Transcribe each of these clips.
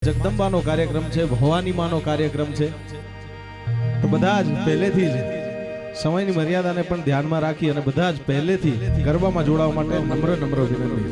જગદંબાનો કાર્યક્રમ છે, ભવાની માનો કાર્યક્રમ છે, તો બધા જ પહેલેથી જ સમયની મર્યાદાને પણ ધ્યાનમાં રાખી અને બધા જ પહેલેથી ગરબામાં જોડાવા માટે નમ્ર વિનંતી.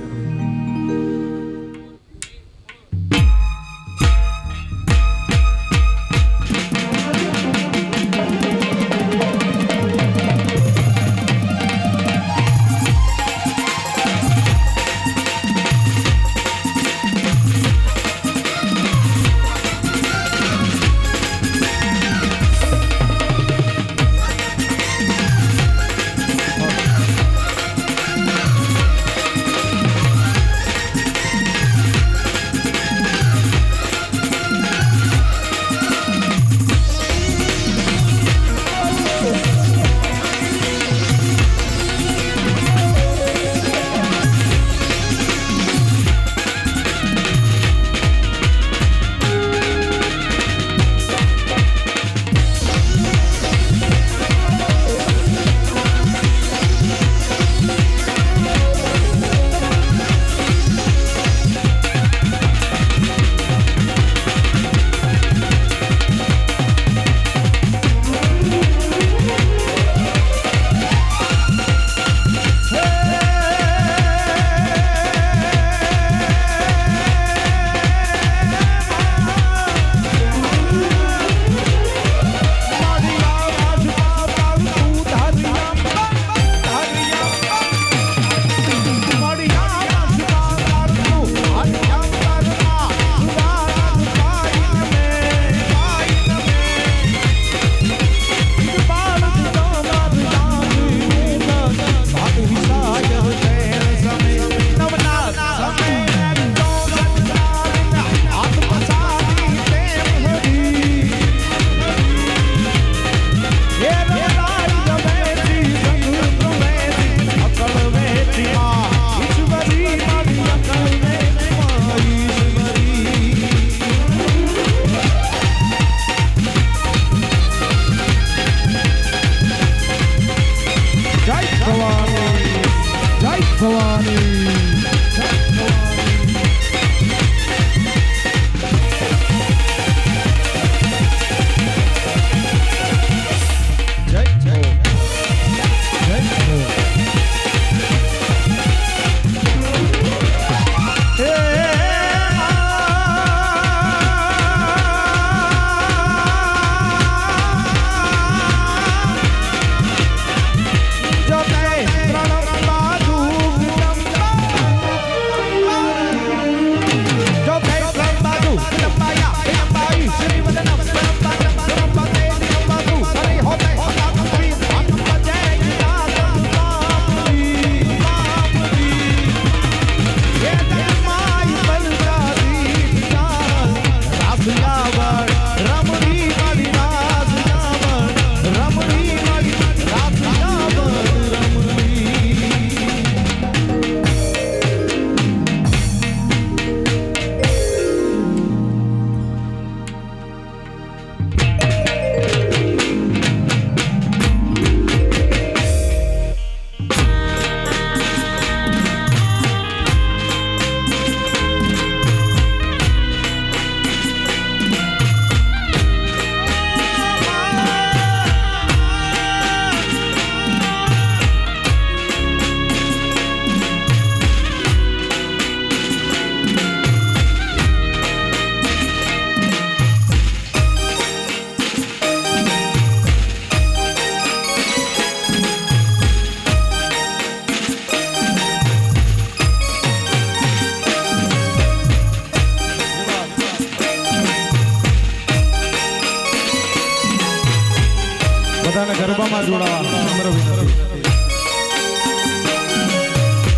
ગરબામાં જોડાવા નમ્ર વિનંતી.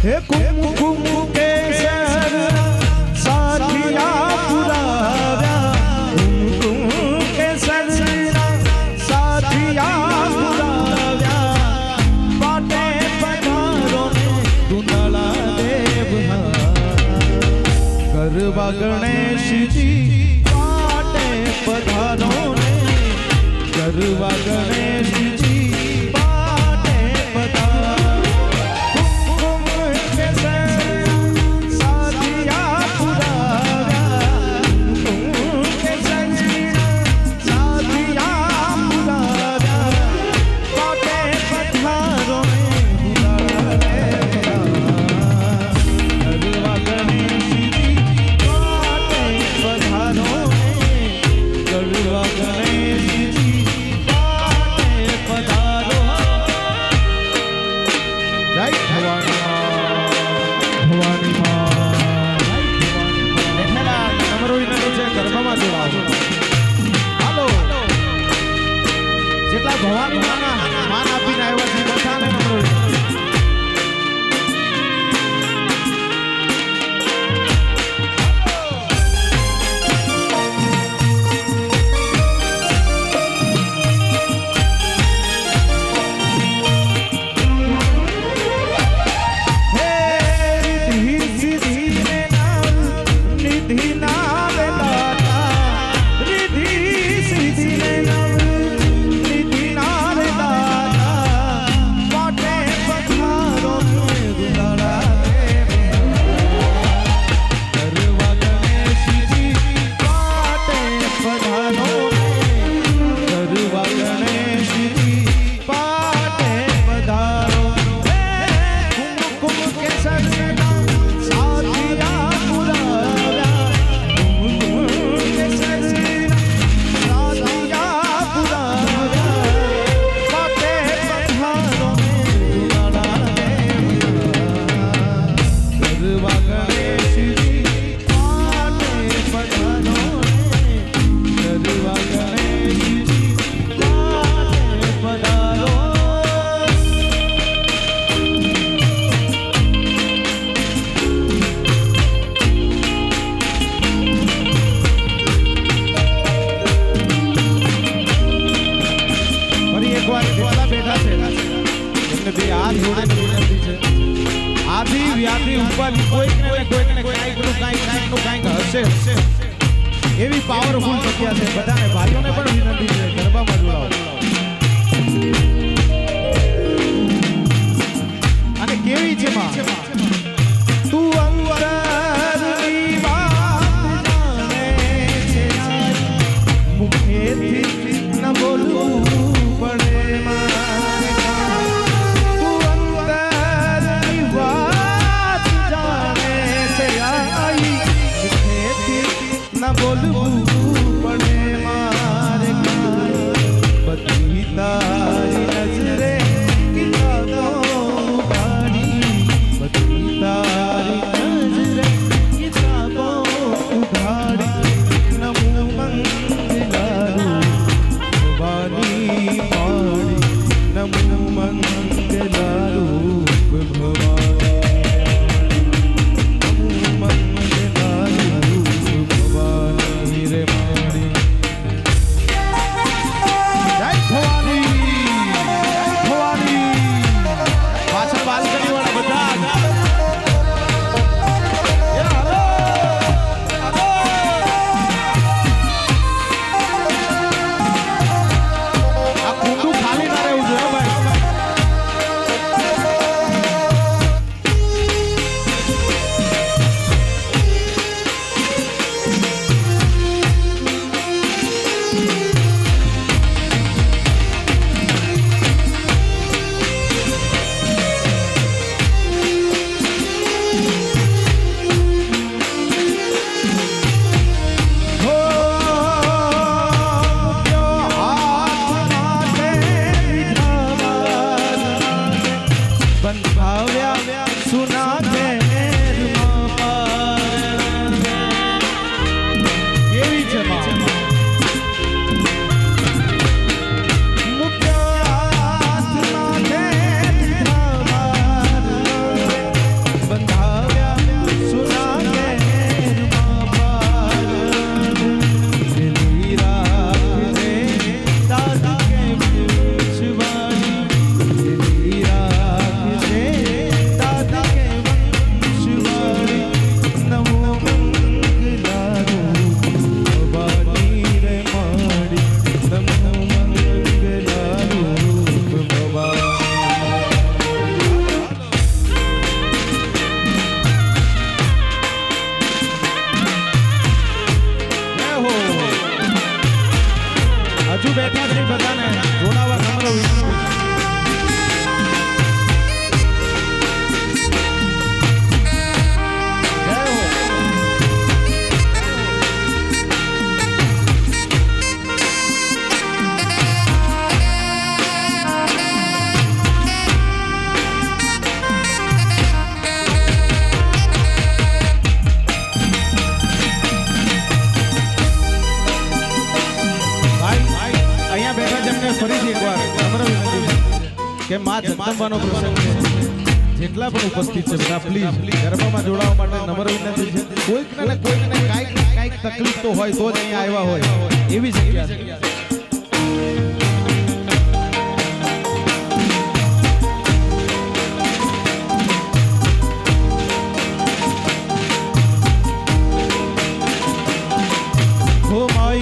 હે કુમકુમ કેસર સાથિયા પુરાવ્યા, કુમકુમ કેસર સાથિયા પુરાવ્યા, પાટે પધારો દુંદળા દેવ ગરબા ગણેશજી પાટે પધારો ગરબા ગણેશજી પાટે પધારો, કુમકુમ કેસર સાથિયા પુરાવ્યા, કુમકુમ ભવાની માના માન આપીને આવ્યા છે બધાને નમ્ર વિનંતી. આધી વ્યાધી ઉપાધિ કોઈકને કાંઈક હશે એવી પાવરફુલ જગ્યા છે. બધાને ભાઈઓને પણ વિનંતી છે ગરબામાં જોડાવો. અને કેવી છે માં તું અંતરની વાત જાણે છે, મુખેથી ન બોલવું પડે મારે. તું અંતરની વાત જાણે છે, મુખેથી ન બોલવું પડે મારે. બધી તારી નજરે કિતાબો ઉઘાડી, બધી તારી નજરે કિતાબો ઉઘાડી. નમો મંગલારું ભવાની માડી, નમો મંગલારું ભવાની રે માડી. જય ભવાની પાછળ બાલ્કની વાળા બધા આ કુંડું ખાલી ના રહેવું જોઈએ ભાઈ. હજુ બેઠા છે બધાને જોડાવા નમ્ર વિનંતી. અહીંયા બેઠા છે કે માં જગદંબાનો પ્રસંગ છે. જેટલા પણ ઉપસ્થિત છે બધા પ્લીઝ ગરબામાં જોડાવા માટે નમ્ર વિનંતી છે. કોઈકને ને કોઈકને કાંઈક તકલીફ તો હોય તો જ અહીંયા આવ્યા હોય એવી જગ્યા છે. Oh my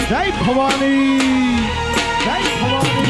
જય ભવાની જય ભવાની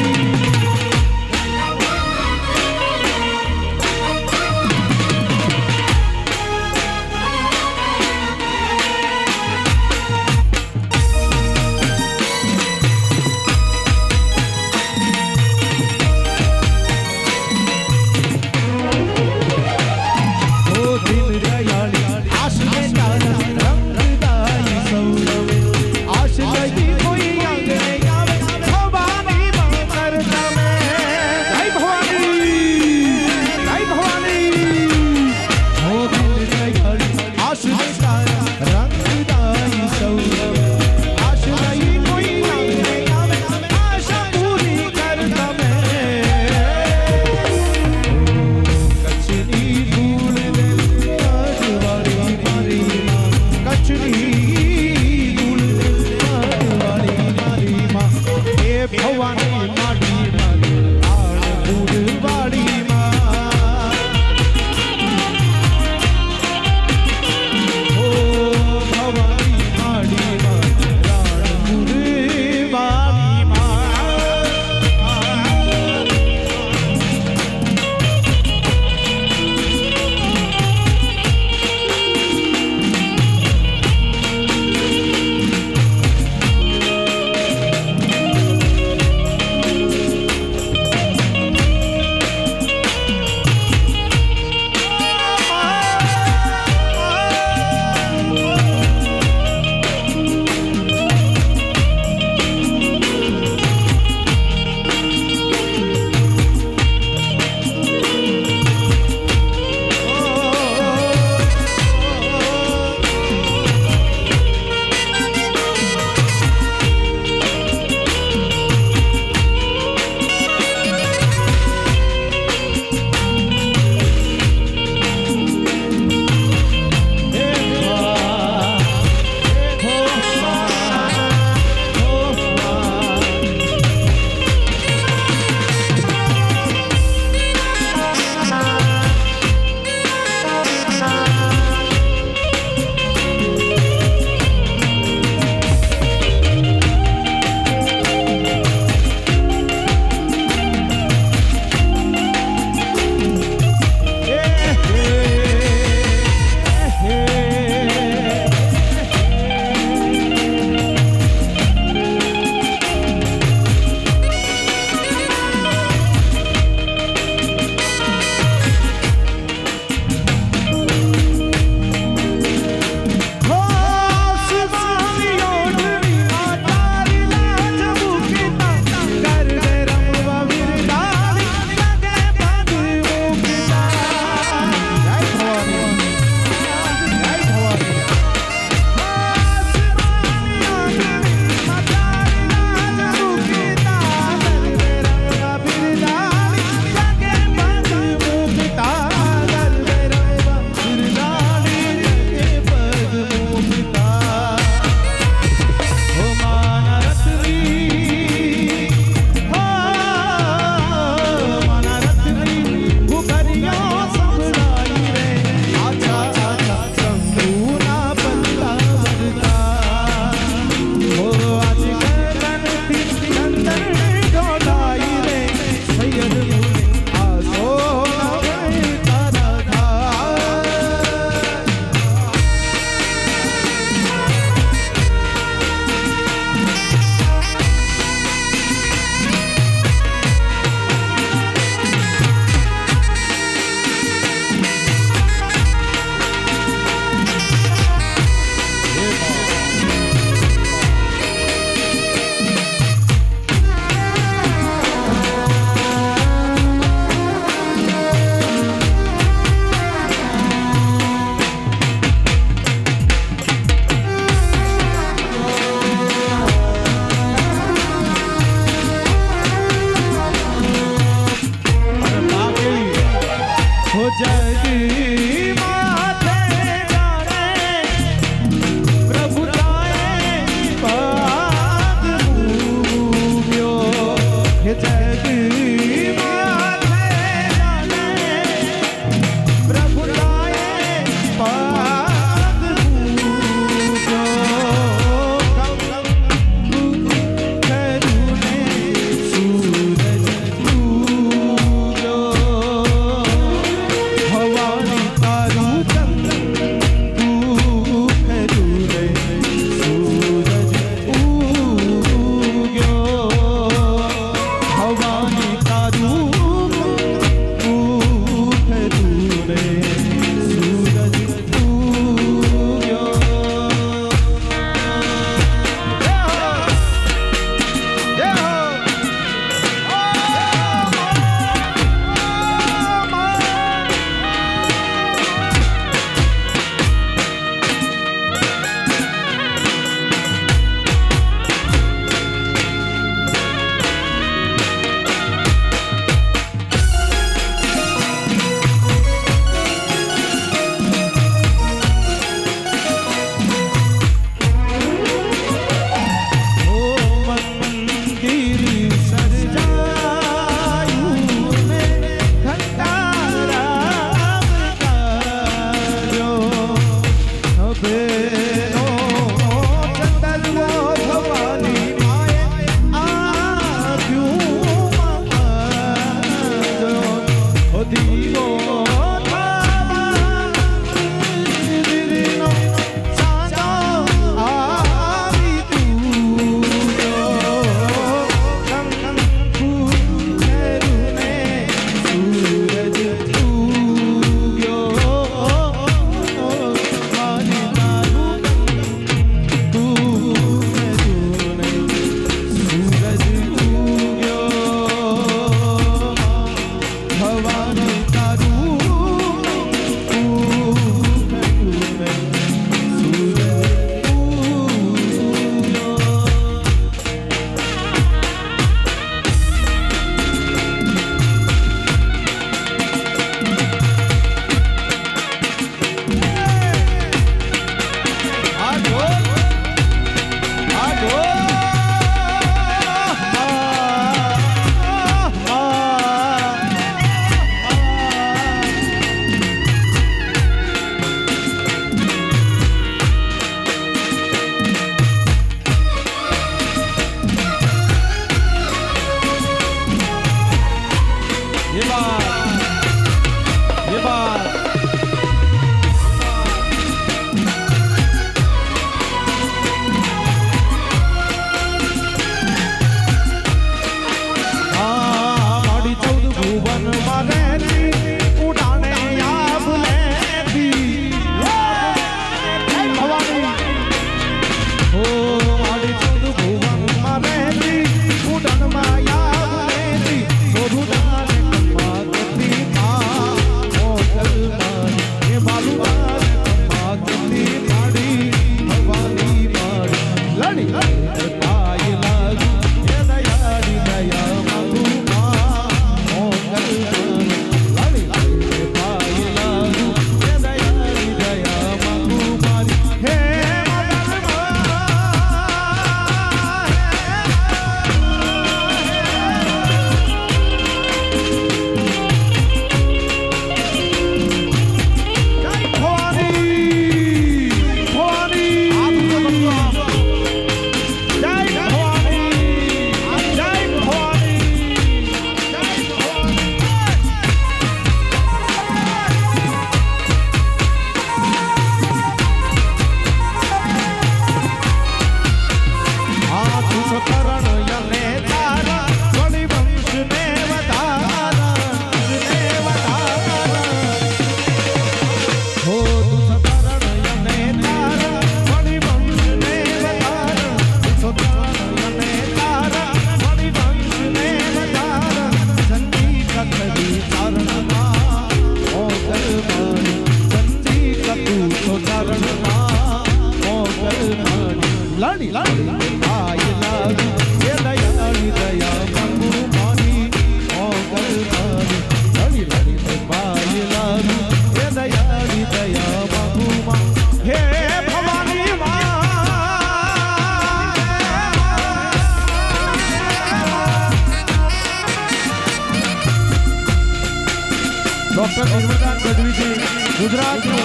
ગુજરાતનું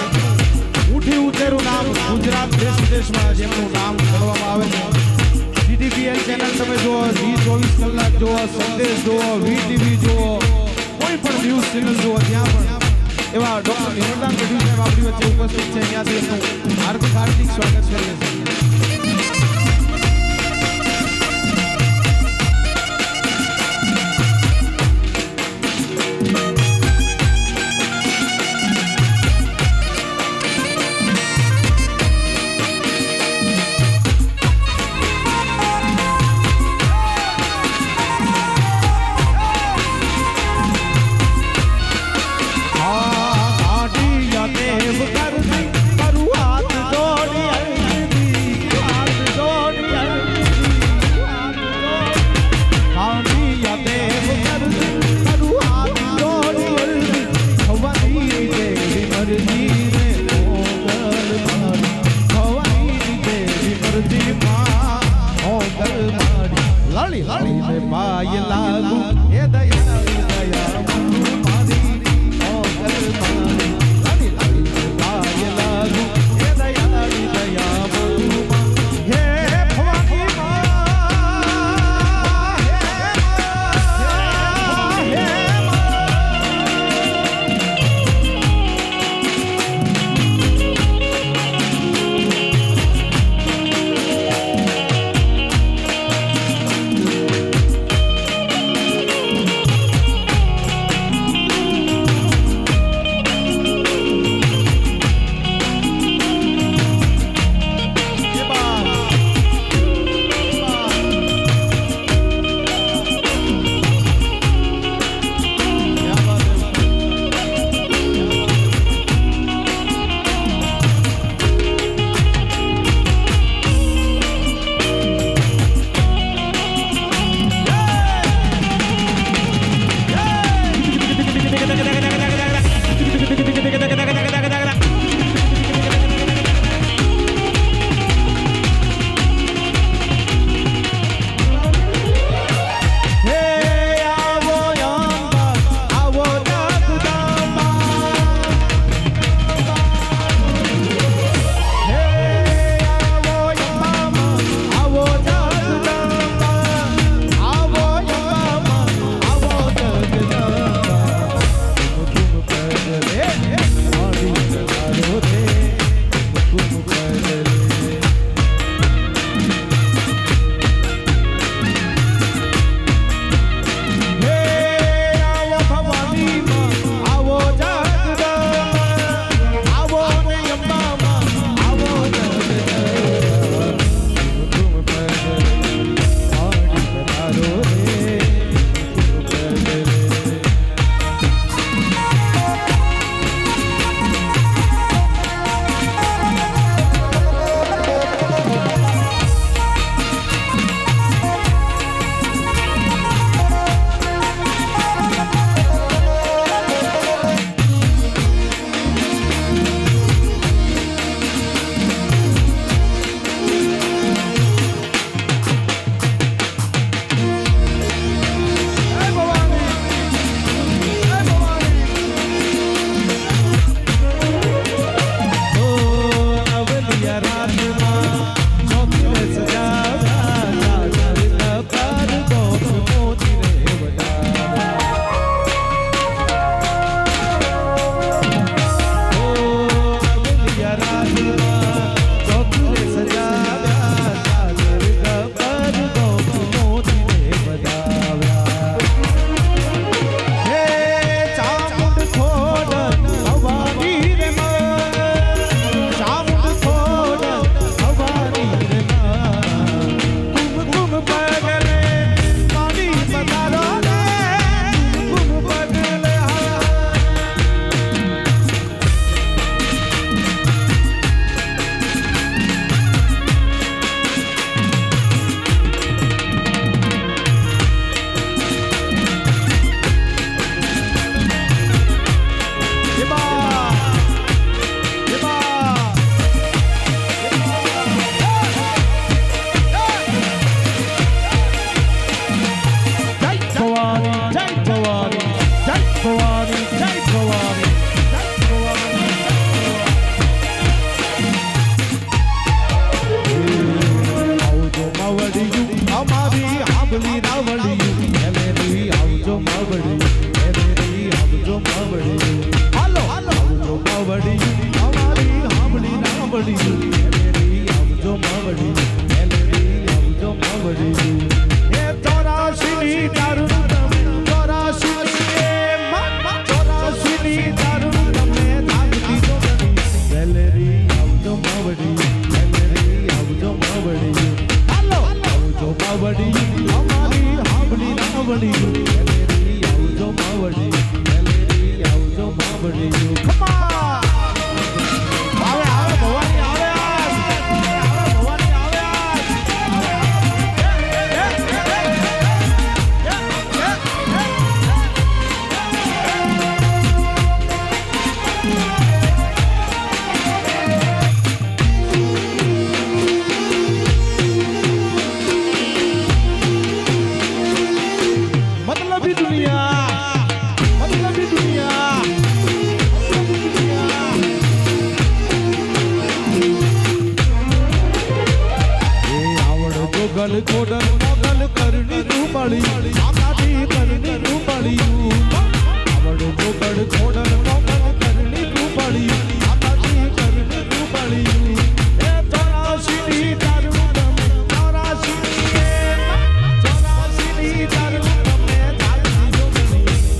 ઉઠી ઉતેરું નામ ગુજરાત દેશ વિદેશમાં જેમનું નામ કરવામાં આવે છે DTPL ચેનલ તમે જુઓ, જી24 કલાક જુઓ, સંદેશ જુઓ, VTV જુઓ, કોઈ પણ ન્યૂઝ ચેનલ જુઓ, ત્યાં પણ એવા ડોક્ટર નિર્મલદાન ગઢવી સાહેબ આપણી વચ્ચે ઉપસ્થિત છે. ત્યાંથી એમનું હાર્દિક સ્વાગત કરીએ છીએ. માવડી મેલેરી આવજો માવડી હાલો આવજો માવડી અમારી હાબડી રાવડી મેલેરી આવજો માવડી મેલેરી આવજો માવડી ખમા આવે આવે ભવાની આવે ભવાની આવે मतलबी दुनिया ये आवड़ गोगल कोडल मोगल करनी रूपाली आकाटी करनी रूपाली आवड़ गोगल कोडल मोगल करनी रूपाली आकाटी करनी रूपाली ए चौरासी दारू चौरासी दारू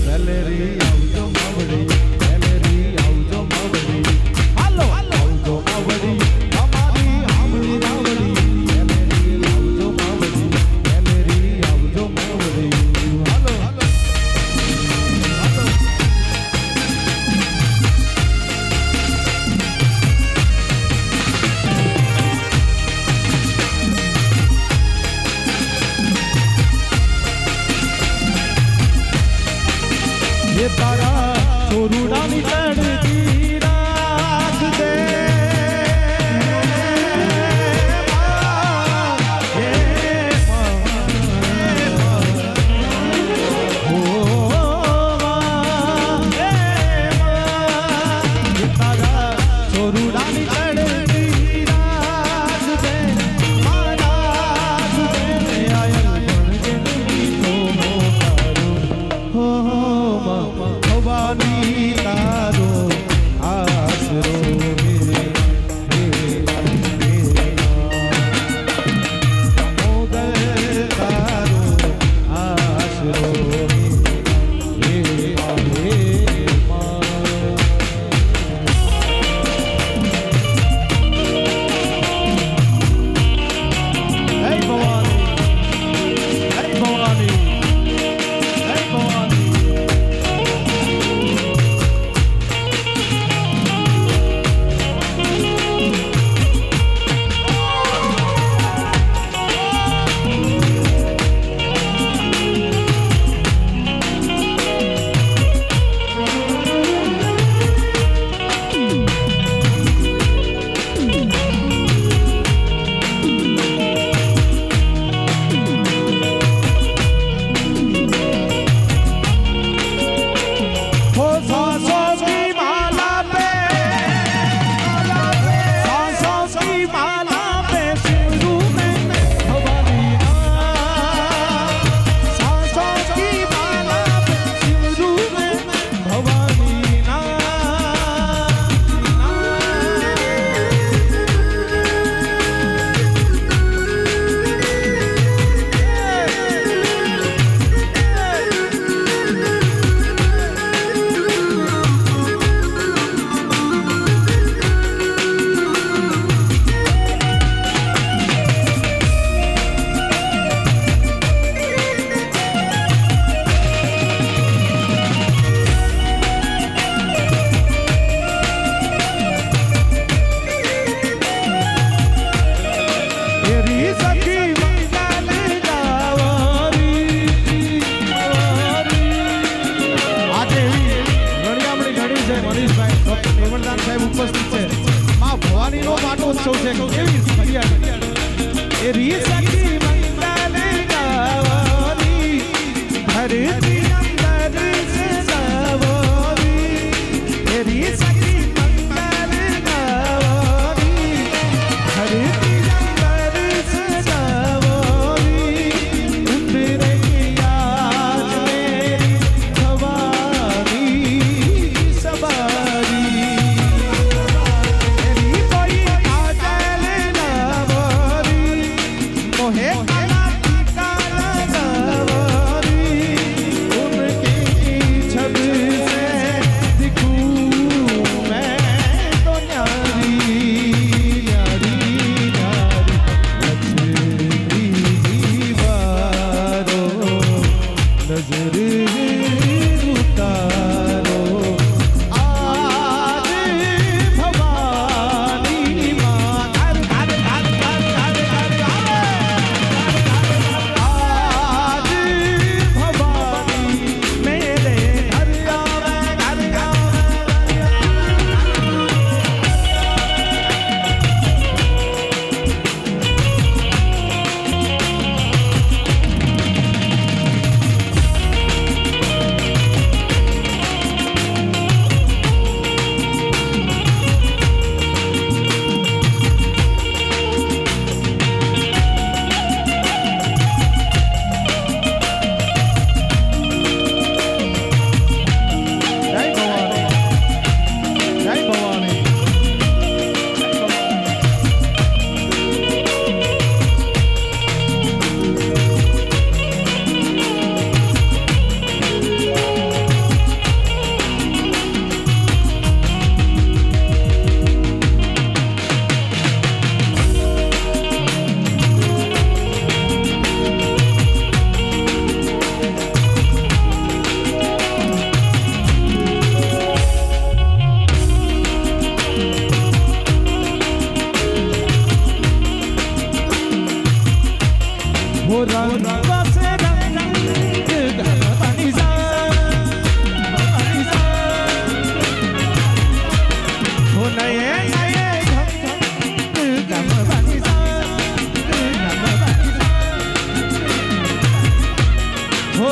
મેલેરી આવજો માવડી મેલેરી આવજો માવડી હાલો આવજો માવડી અમારી હામળી રાવડી મેલેરી આવજો માવડી મેલેરી આવજો માવડી હાલો ये तारा छोरुडानी तड़की राख दे तारा छोरुडानी तड़की राख दे आयल बन के तो भवानी तारो आसरो मोदर तारो आसरो ઉપસ્થિત છે માં ભવાનીનો માટો ઉત્સવ છે કેવી ફરિયાદ એ રી સખી મંગલ ગાવાની ધરતી અંદર સવારી એ રી સખી મંગલ ગાવાની ધરતી અંદર સવારી ઉતરે યાદ મેરી ભવાની સવારી મોહે રંગ વસે રંગ ગણપતિ સા હો નયે નયે ગણપતિ સા હો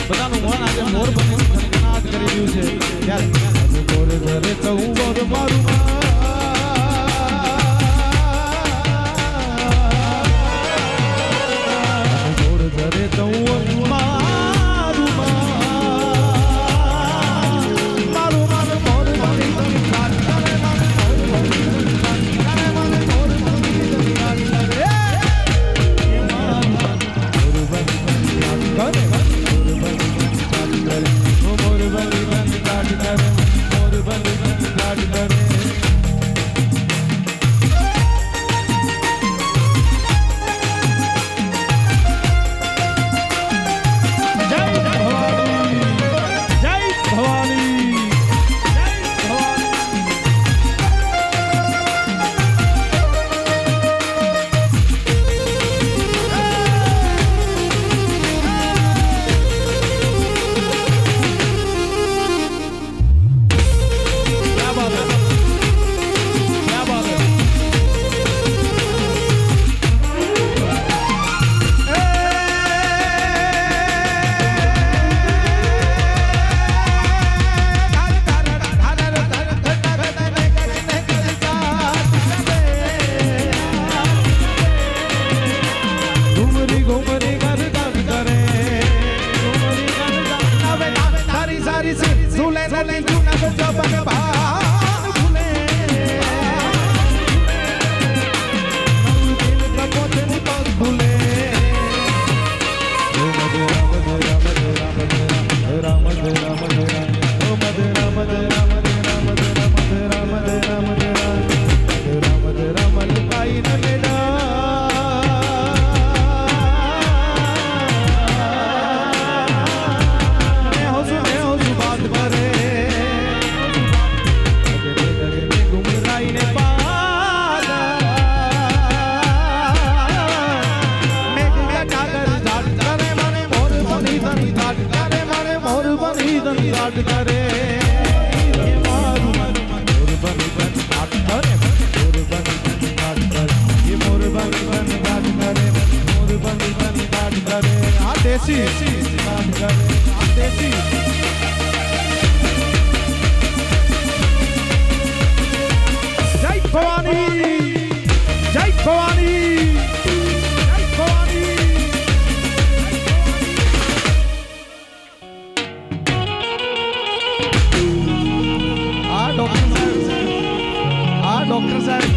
બધાનું મન આજે મોર બની ખનખનાટ કરી રહ્યું છે ત્યારે મોર ઘરે ચૌર મારું મોર ઘરે ચૌર મારું મારું મારું મોર બની ખનખનાટ કરે મને મોર બની ખનખનાટ કરે મને મોર બની ખનખનાટ કરે એ મારું મોર બની ખનખનાટ કરે डॉक्टर साहब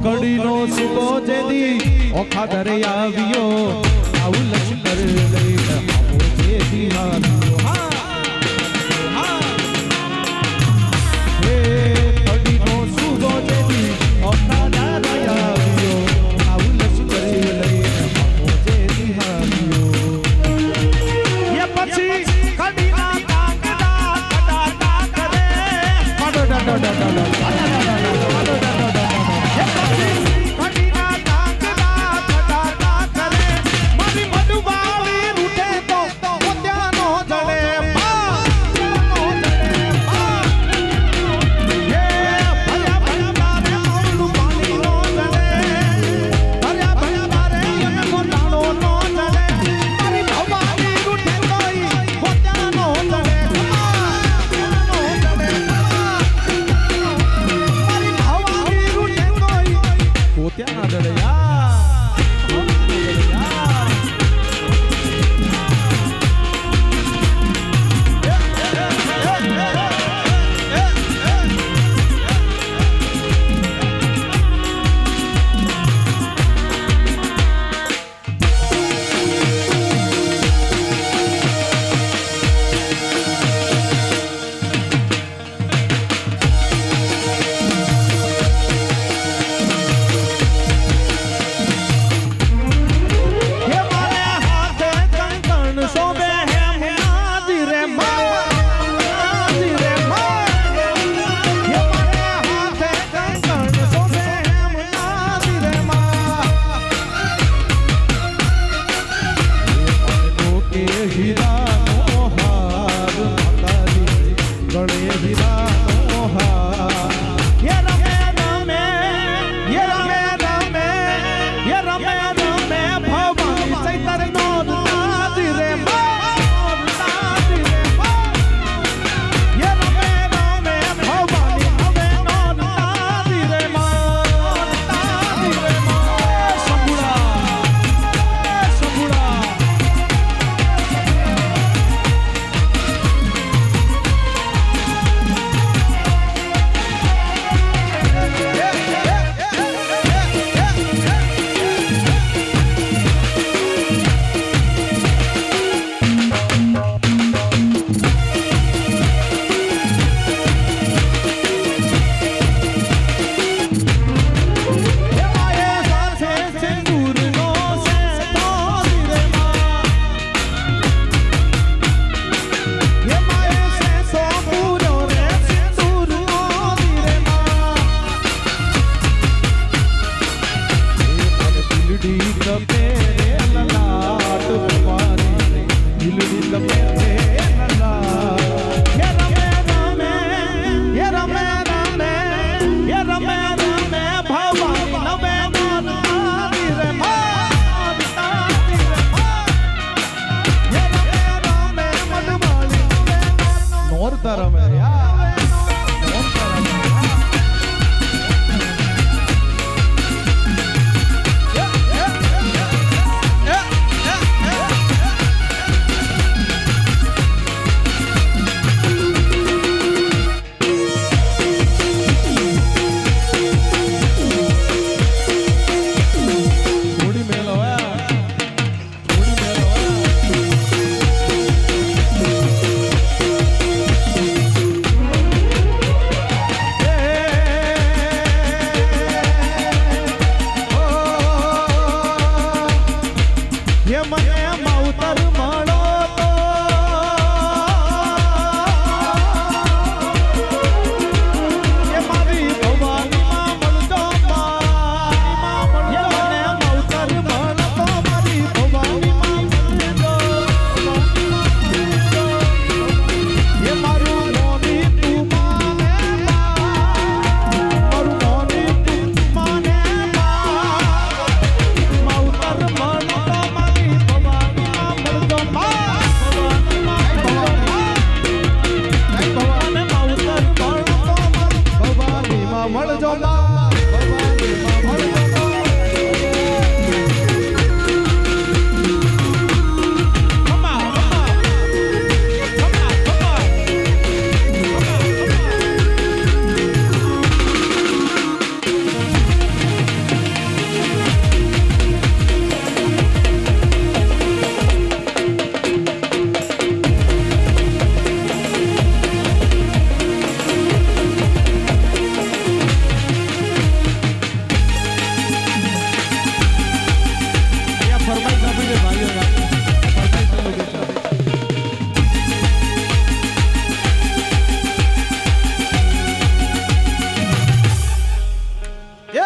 કડીનો સુકો જેદી ઓખા ઘરે આવ્યો આવું લશ્કર લઈને આવો જેદી આવ્યો હે કડીનો સુકો જેદી ઓખા ઘરે આવ્યો આવું લશ્કર લઈને આવો જેદી આવ્યો ये પછી કડીના કાંગડા કડા કરે ડો ડો ડો ડો ડો મારી મધુબાળી રૂઠે તો પોત્યાનો જડે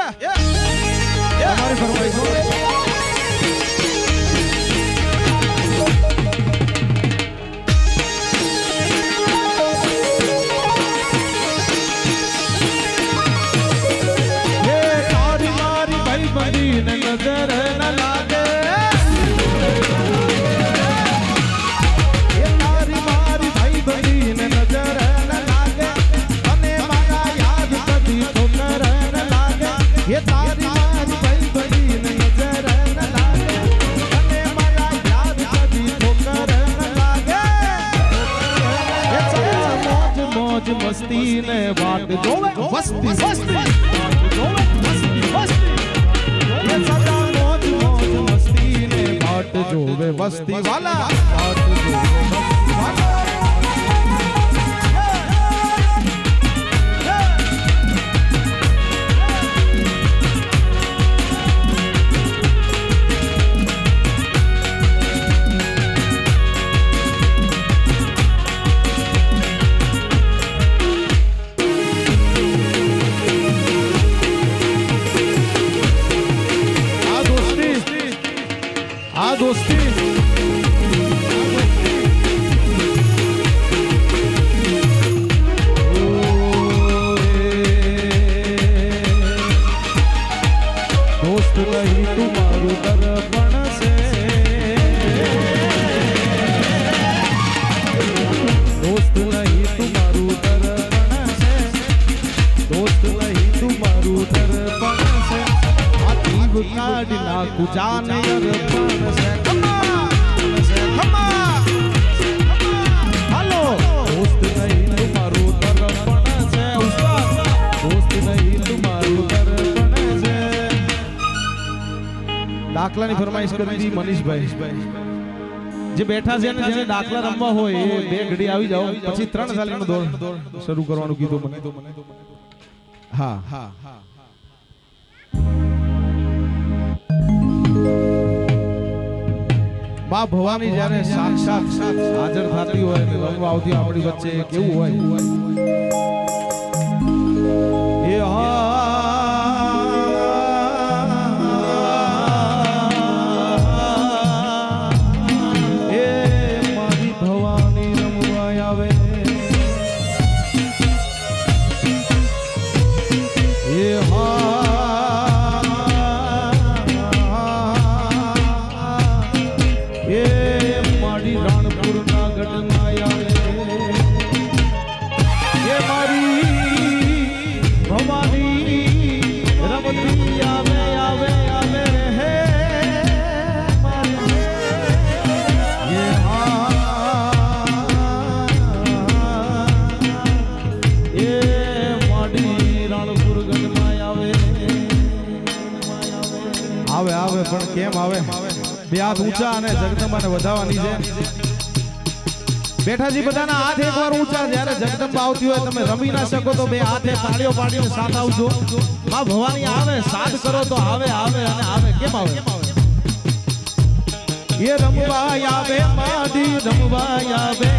તમારી ફરમાઈશ હો. નજર ન લાગે એ તારી મારી ભાઈ બનીને નજર ન લાગે અને મારા યાદ કદી ઠોકર ન લાગે એ તારી મારી ભાઈ બનીને નજર ન લાગે અને મારા યાદ કદી ઠોકર ન લાગે એ મોજ મોજ મસ્તી ને વાટ જોવે વસ્તી વસ્તી જોવે વસ્તી વસ્તી સદા મોજ મોજ મસ્તી ને વાટ જોવે વસ્તી વાલા વાટ જોવે વસ્તી વાલા दोस्ती दोस्त नहीं तुम्हारू दर्पण से दोस्त नहीं तुम्हारू दर्पण से दोस्त नहीं तुम्हारू दर्पण से आतीब काढ़ नाखू जाने अरपण से हेलो दोस्त नहीं तुम्हारू दर्पण से उस्ताद दोस्त नहीं तुम्हारू दर्पण से દાખલાની ફરમાઈશ કરી હતી મનીષભાઈ જે બેઠા છે ને જેને દાખલા રમવા હોય એ બે ઘડી આવી જાઓ પછી 3 સાલીનો દોર શરૂ કરવાનું કીધું મને હા હા માં ભવાની જ્યારે સાક્ષાત હાજર થતી હોય અને રમવા આવતી આપણી વચ્ચે કેવું હોય એ મારી ભવાની રમવા આવે એ આવે પણ કેમ આવે બે હાથ ઊંચા અને જગદંબાને વધાવવાની છે બેઠાજી બધાના હાથ એકવાર ઊંચા જ્યારે જગદંબા આવતી હોય તમે રમી ના શકો તો બે હાથે તાળીઓ પાડીને સાથ આવજો માં ભવાની આવે સાથ કરો તો આવે આવે અને આવે કેમ આવે એ રમવા આવે માડી રમવા આવે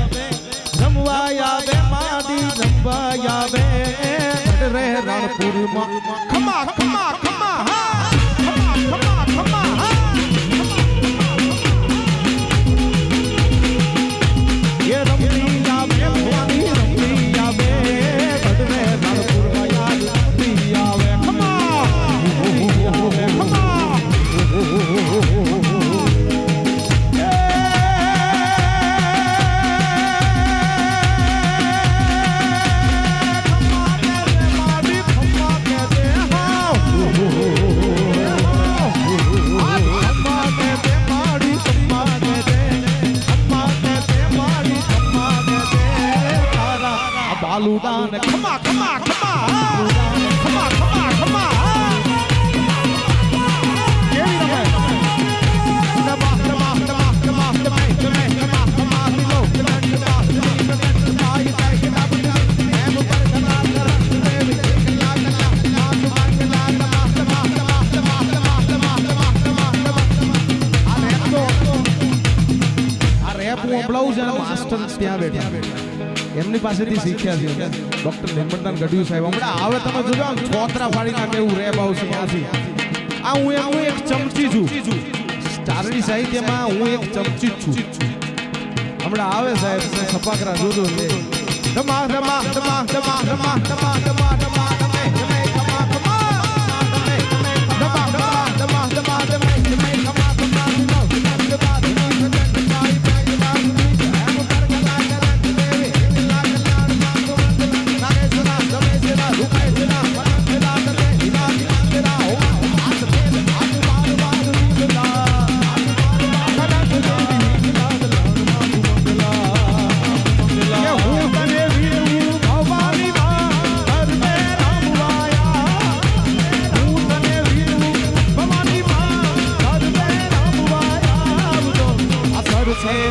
માડી રમવા આવે રે રણપુરમાં ખમા ખમા ખમા ये रमती आवे भवानी रमती आवे बड़े रणपुर याद रमती आवे खमा बालूदान खमा खमा खमा खमा खमा खमा કેવી રમે નમા નમા નમા નમા નમા નમા નમા લો નમા આઈ આઈ નમા એમ પર કના કર દેવી કલા કલા નમા નમા નમા નમા નમા નમા નમા આ રેપ તો આ રેપ હું સંભળાવું છે માસ્ટર ત્યાં બેઠા એમની પાસેથી શીખ્યા છે ડોક્ટર નિર્મળદાન ગઢવી સાહેબ. હમણાં આવે તમે જોજો આમ છોતરા ફાડી નાખે એવું રેપ આવશે ત્યાંથી. આ હું એક ચમચી છું સ્ટારની સાહિત્યમાં, હું એક ચમચી જ છું. હમણાં આવે સાહેબ સપાકરા જોજો લે ધમા ધમા ધમા ધમા ધમા ધમા ધમા ધમા ધમે ધમે ધમા ધમા ધમે ધમે ધમા ધમા ધમા ધમા ધમે ધમે ધમા ધમા ધમા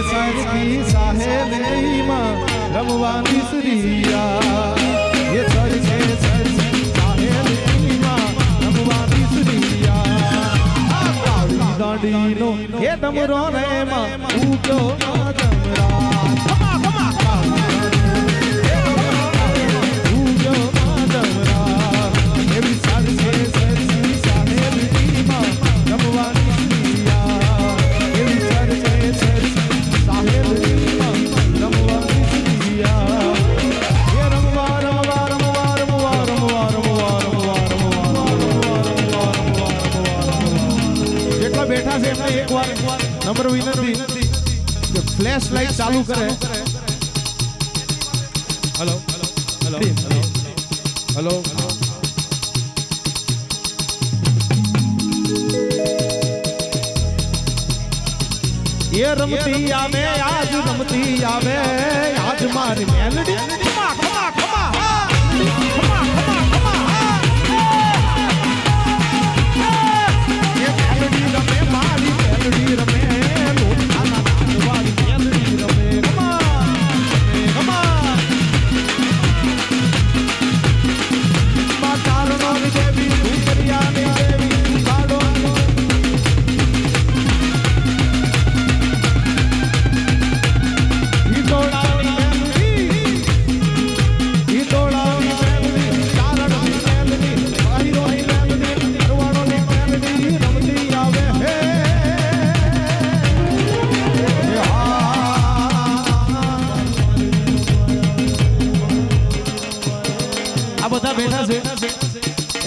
સરકી સાહેલીમાં રમવાની શ્રીયા એ સરકે સરકી સાહેલીમાં રમવાની શ્રીયા કાળી દાંડીનો એ ડમરો રે માં ઉગ્યો જમરા ખમા ખમા ઉગ્યો જમરા એવી સરકે સરકી સાહેલીમાં રમવાની શ્રીયા એવી સરકે બેઠા છે એમને એકવાર નમ્ર વિનંતી કે ફ્લેશ લાઈટ ચાલુ કરે. હેલો હેલો હેલો એ રમતી આવે આજ રમતી આવે આજ મારી મેલડી ખમા ખમા ખમા ખમા ખમા ખમા એ મેલડી રમે મારી મેલડી રમે લોટાના નાચવાળી મેલડી રમે ખમા ખમા માતારનો દેવી સુકરિયાની દેવી લાડો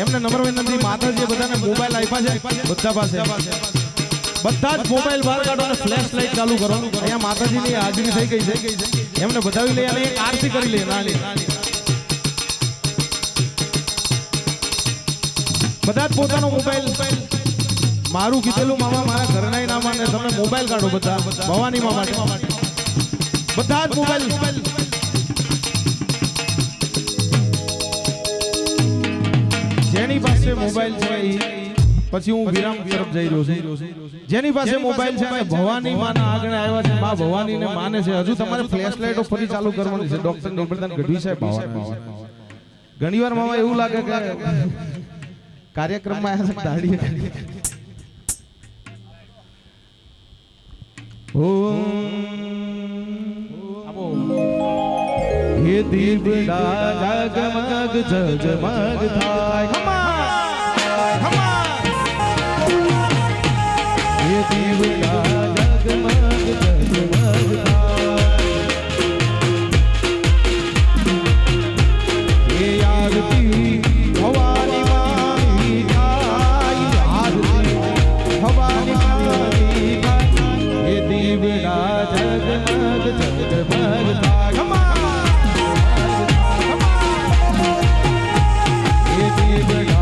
એમને નમ્ર વિનંતી માતાજીએ બધાને મોબાઈલ આપ્યા છે બધા પાસે બધા જ મોબાઈલ બહાર કાઢો અને ફ્લેશ લાઈટ ચાલુ કરો. અહીંયા માતાજીની હાજરી થઈ ગઈ છે એમને બતાવી લઈએ અને એક આરતી કરી લઈએ નાની. બધા જ પોતાનો મોબાઈલ મારું કીધેલું મામા મારા ઘરના ના માને તમે મોબાઈલ કાઢો બધા ભવાની માં માટે બધા જ મોબાઈલ જેની પાસે મોબાઈલ છે પછી હું વિરામ તરફ જઈ રહ્યો છું. જેની પાસે મોબાઈલ છે ભવાની માના આગળ આવ્યા છે માં ભવાની ને માને છે હજુ તમારે ફ્લેશ લાઈટો ફરી ચાલુ કરવાની છે. ડોક્ટર નિર્મળદાન ગઢવી સાહેબ ઘણીવાર મામા એવું લાગે કે કાર્યક્રમમાં આવ્યા છે દાડીએ હે દીવડા જગમગ જગમગ થાય હે દીવડા જગમગ જગમગ થાય હે આરતી ભવાની માની જાય આરતી ભવાની માની જાય હે દીવડા જગમગ જગમગ થાય Give it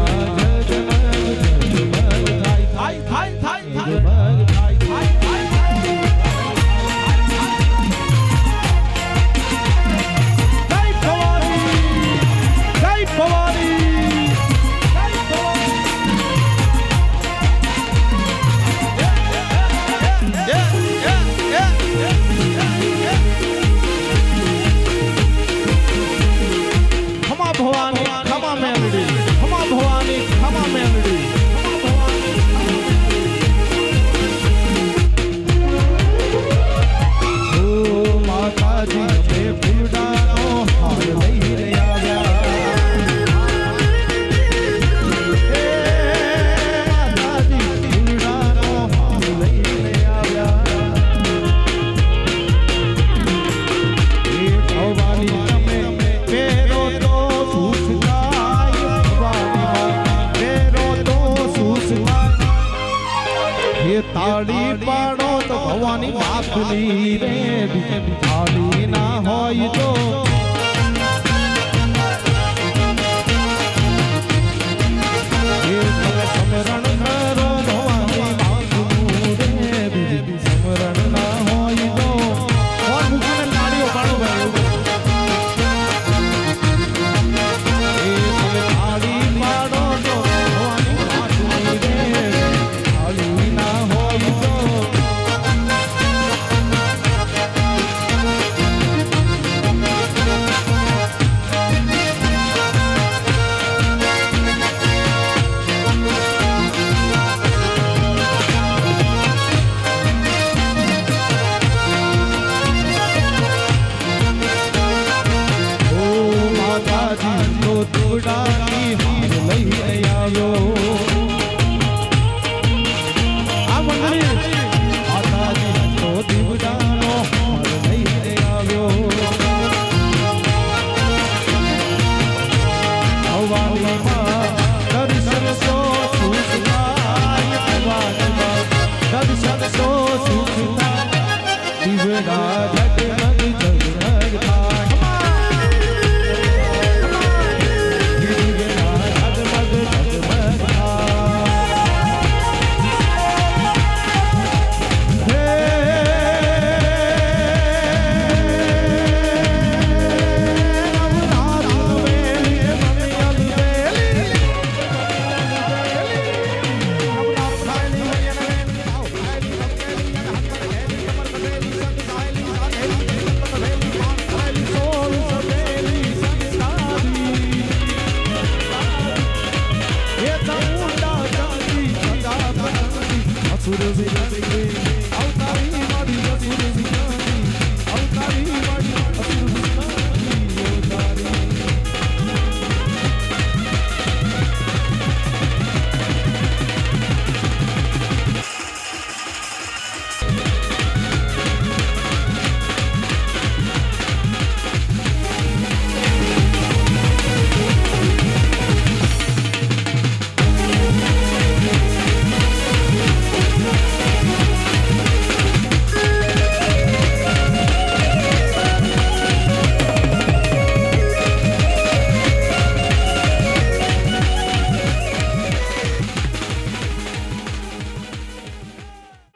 તાળી પાડો તો ભવાની માખલી રે તાળી ના હોય તો એ તમે સમરણ કરો ભવાની માખલું રે બીજી સમરણ ના હોય તો કોણ મૂકીને તાળીઓ પાડો ભાઈ એ તમે તાળી પાડો તો ભવાની માખલી રે તાળી ના હોય તો ઉડાની હાર લઈને આવ્યો આ મંડળી માતાજી તો દીવડાનો હાર લઈને આવ્યો ભવાનીમાં દર્શન સો સુખદાય ભવાનીમાં દર્શન સો સુખદાય દીવડા જગમગ જગમગ થાય સુરભી